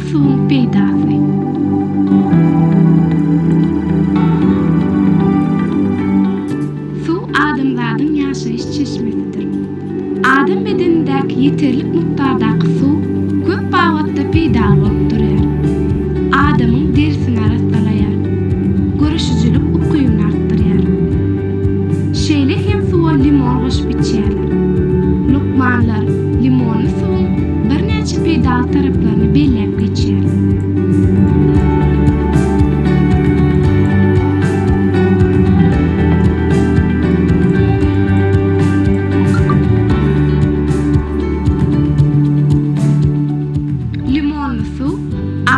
suwuň peýdasy. Suw adamzadyň ýaşaýyş çeşmesidir. Adam bedenindäki ýeterlik mikdardaky suw köp wagtda peýda bolup durýar. Adamyň derisini arastalaýar, görüşüjülük ukybyny artdyrýar. Şeýle hem suwa limon goşup içýärler. Lukmanlar limonly suwuň birnäçe peýdaly taraplaryny belläp geçýär. Limonly suw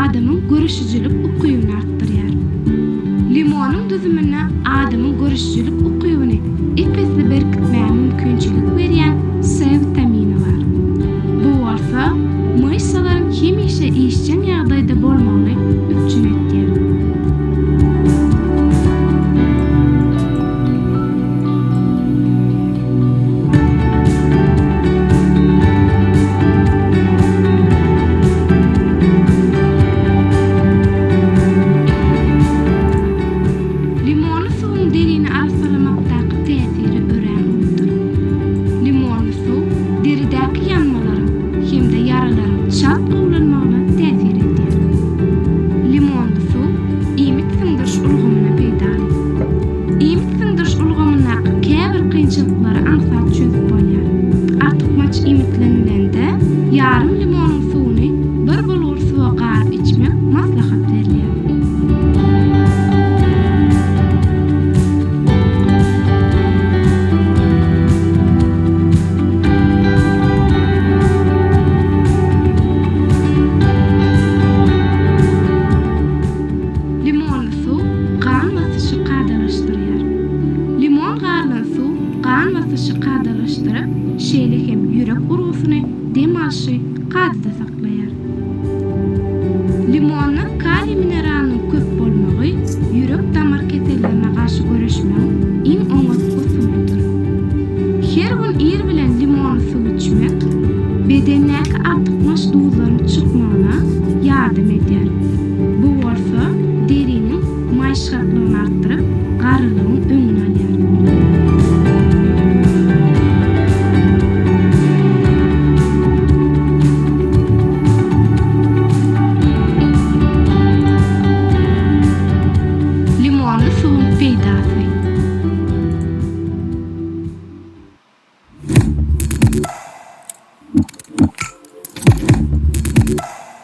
adamyň görüşüjülük ukybyny artdyrýar. Limonyň düzümine adamyň görüşüjülük ukybyny epesli berkitmäge mümkinçilik berýän C vitamini bar. Bu bolsa myşalaryň hemişe işçen ýagdaýda bolmagyny üçin etýär. Limonly suwuň derini aralamakdaky täsiri örenlidir. Limonly suw deridäki ýanmalaryň hemde yaralaryň çat gowlanmagyna täsir etýär. Limonly suw iýmit syňdyryş ulgamyny peýdaly. Iýmit syňdyryş ulgamynyň käbir kynçylyklary aňsat çözüp bolýar. Artykmaç iýmitlenilende ýarym limonyň suwuny bir bolgur suwa garyp içmek maslahat berilýär. Limonly suw kan basyşy gadalaşdyrýar. Limon garlan suw kan basyşy gadalaşdyryp, şeýle hem ýürek urusyny, dem alyşy gadyda saklaýar. Limonyň kaliýum mineralynyň köp bolmagy ýürek damar kesellerine garşy göreşmeň iň oňatly usulydyr. Her gün ir bilen limonly suw içmek bedendäki artykmaç duzlaryň çykmagyna ýardam edýär. Bu bolsa deriniň maýşgatlygyny artdyryp, garylygyň öňüni alýar. Limonly suwuň peýdasy.